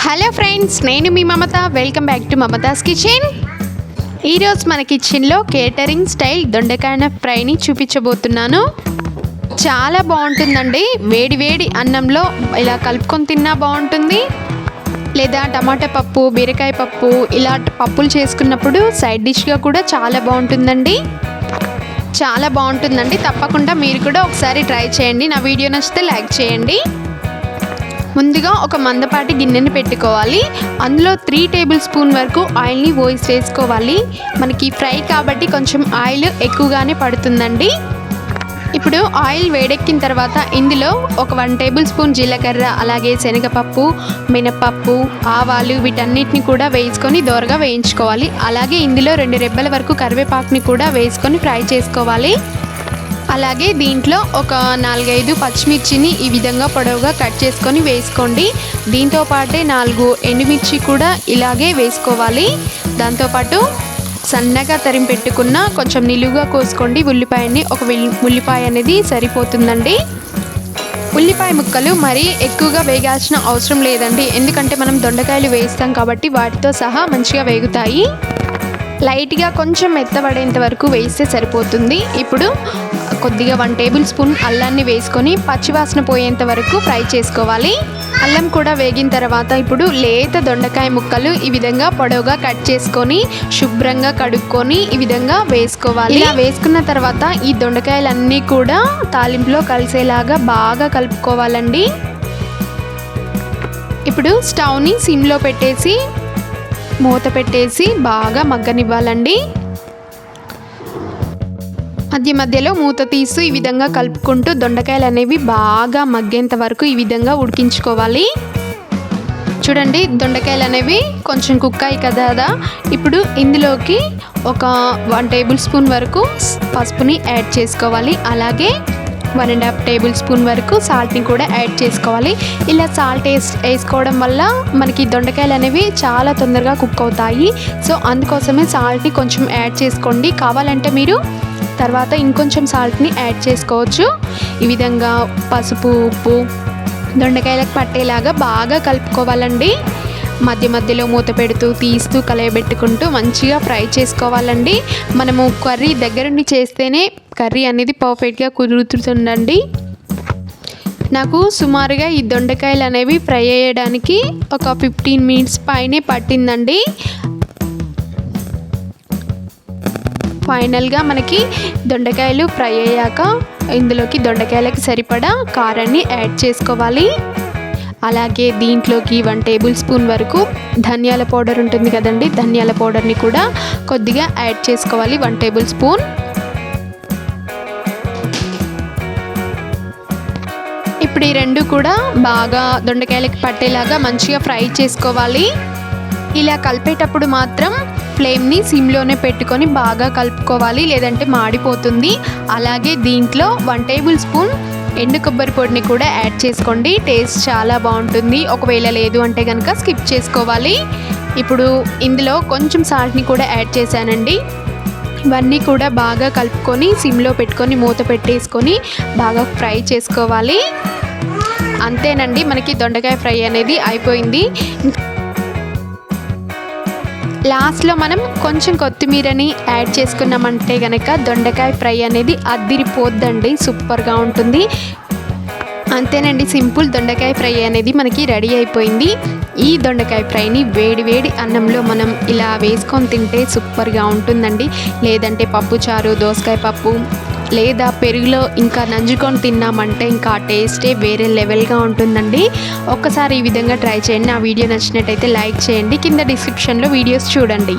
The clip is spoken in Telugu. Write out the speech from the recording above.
హలో ఫ్రెండ్స్, నేను మీ Mamata. Welcome back to Mamata's kitchen. ఈరోజు మన కిచెన్లో కేటరింగ్ స్టైల్ దొండకాయ ఫ్రైని చూపించబోతున్నాను. చాలా బాగుంటుందండి. వేడి వేడి అన్నంలో ఇలా కలుపుకొని తిన్నా బాగుంటుంది, లేదా టమాటా పప్పు, బీరకాయ పప్పు ఇలా పప్పులు చేసుకున్నప్పుడు సైడ్ డిష్గా కూడా చాలా బాగుంటుందండి. తప్పకుండా మీరు కూడా ఒకసారి ట్రై చేయండి. నా వీడియో నచ్చితే లైక్ చేయండి. ముందుగా ఒక మందపాటి గిన్నెని పెట్టుకోవాలి. అందులో 3 టేబుల్ స్పూన్ వరకు ఆయిల్ని వేసుకోవాలి. మనకి ఫ్రై కాబట్టి కొంచెం ఆయిల్ ఎక్కువగానే పడుతుందండి. ఇప్పుడు ఆయిల్ వేడెక్కిన తర్వాత ఇందులో ఒక 1 టేబుల్ స్పూన్ జీలకర్ర, అలాగే శనగపప్పు, మినపప్పు, ఆవాలు వీటన్నిటిని కూడా వేసుకొని దోరగా వేయించుకోవాలి. అలాగే ఇందులో 2 రెబ్బల వరకు కరివేపాకుని కూడా వేసుకొని ఫ్రై చేసుకోవాలి. అలాగే దీంట్లో ఒక 4-5 పచ్చిమిర్చిని ఈ విధంగా పొడవుగా కట్ చేసుకొని వేసుకోండి. దీంతో పాటే 4 ఎండుమిర్చి కూడా ఇలాగే వేసుకోవాలి. దాంతోపాటు సన్నగా తరిమి పెట్టుకున్న కొంచెం నిలువుగా కోసుకోండి ఉల్లిపాయని. ఒక ఉల్లిపాయ అనేది సరిపోతుందండి. ఉల్లిపాయ ముక్కలు మరీ ఎక్కువగా వేగాల్సిన అవసరం లేదండి, ఎందుకంటే మనం దొండకాయలు వేస్తాం కాబట్టి వాటితో సహా మంచిగా వేగుతాయి. లైట్గా కొంచెం మెత్తబడేంత వరకు వేస్తే సరిపోతుంది. ఇప్పుడు కొద్దిగా 1 టేబుల్ స్పూన్ అల్లాన్ని వేసుకొని పచ్చివాసన పోయేంత వరకు ఫ్రై చేసుకోవాలి. అల్లం కూడా వేగిన తర్వాత ఇప్పుడు లేత దొండకాయ ముక్కలు ఈ విధంగా పొడవుగా కట్ చేసుకొని శుభ్రంగా కడుక్కొని ఈ విధంగా వేసుకోవాలి. ఇలా వేసుకున్న తర్వాత ఈ దొండకాయలన్నీ కూడా తాలింపులో కలిసేలాగా బాగా కలుపుకోవాలండి. ఇప్పుడు స్టవ్ని సిమ్లో పెట్టేసి మూత పెట్టేసి బాగా మగ్గనివ్వాలండి. మధ్యలో మూత తీస్తూ ఈ విధంగా కలుపుకుంటూ దొండకాయలు అనేవి బాగా మగ్గేంత వరకు ఈ విధంగా ఉడికించుకోవాలి. చూడండి, దొండకాయలు అనేవి కొంచెం కుక్ అయ్యి కదా. ఇప్పుడు ఇందులోకి ఒక 1 టేబుల్ స్పూన్ వరకు పసుపుని యాడ్ చేసుకోవాలి. అలాగే 1.5 టేబుల్ స్పూన్ వరకు సాల్ట్ని కూడా యాడ్ చేసుకోవాలి. ఇలా సాల్ట్ వేసుకోవడం వల్ల మనకి దొండకాయలు అనేవి చాలా తొందరగా కుక్ అవుతాయి. సో అందుకోసమే సాల్ట్ని కొంచెం యాడ్ చేసుకోండి. కావాలంటే మీరు తర్వాత ఇంకొంచెం సాల్ట్ని యాడ్ చేసుకోవచ్చు. ఈ విధంగా పసుపు, ఉప్పు దొండకాయలకు పట్టేలాగా బాగా కలుపుకోవాలండి. మధ్యలో మూత పెడుతూ తీస్తూ కలయబెట్టుకుంటూ మంచిగా ఫ్రై చేసుకోవాలండి. మనము కర్రీ దగ్గరుండి చేస్తేనే కర్రీ అనేది పర్ఫెక్ట్గా కుదురుతుందండి. నాకు సుమారుగా ఈ దొండకాయలు అనేవి ఫ్రై అయ్యడానికి ఒక 15 మినిట్స్ పైనే పట్టిందండి. ఫైనల్గా మనకి దొండకాయలు ఫ్రై అయ్యాక ఇందులోకి దొండకాయలకి సరిపడా కారాన్ని యాడ్ చేసుకోవాలి. అలాగే దీంట్లోకి 1 టేబుల్ స్పూన్ వరకు ధనియాల పౌడర్ ఉంటుంది కదండి, ధనియాల పౌడర్ని కూడా కొద్దిగా యాడ్ చేసుకోవాలి. 1 టేబుల్ స్పూన్. ఇప్పుడు ఈ రెండు కూడా బాగా దొండకాయలకి పట్టేలాగా మంచిగా ఫ్రై చేసుకోవాలి. ఇలా కలిపేటప్పుడు మాత్రం ఫ్లేమ్ని సిమ్లోనే పెట్టుకొని బాగా కలుపుకోవాలి, లేదంటే మాడిపోతుంది. అలాగే దీంట్లో 1 టేబుల్ స్పూన్ ఎండు కొబ్బరి పొడిని కూడా యాడ్ చేసుకోండి. టేస్ట్ చాలా బాగుంటుంది. ఒకవేళ లేదు అంటే కనుక స్కిప్ చేసుకోవాలి. ఇప్పుడు ఇందులో కొంచెం సాల్ట్ని కూడా యాడ్ చేశానండి. ఇవన్నీ కూడా బాగా కలుపుకొని సిమ్లో పెట్టుకొని మూత పెట్టేసుకొని బాగా ఫ్రై చేసుకోవాలి. అంతేనండి, మనకి దొండకాయ ఫ్రై అనేది అయిపోయింది. లాస్ట్లో మనం కొంచెం కొత్తిమీరని యాడ్ చేసుకున్నామంటే కనుక దొండకాయ ఫ్రై అనేది అద్దిరిపోద్దండి, సూపర్గా ఉంటుంది. అంతేనండి, సింపుల్ దొండకాయ ఫ్రై అనేది మనకి రెడీ అయిపోయింది. ఈ దొండకాయ ఫ్రైని వేడి అన్నంలో మనం ఇలా వేసుకొని తింటే సూపర్గా ఉంటుందండి. లేదంటే పప్పుచారు, దోసకాయ పప్పు లేదా పెరుగులో ఇంకా నంజుకొని తిన్నామంటే ఇంకా ఆ టేస్టే వేరే లెవెల్గా ఉంటుందండి. ఒక్కసారి ఈ విధంగా ట్రై చేయండి. నా వీడియో నచ్చినట్టయితే లైక్ చేయండి. కింద డిస్క్రిప్షన్లో వీడియోస్ చూడండి.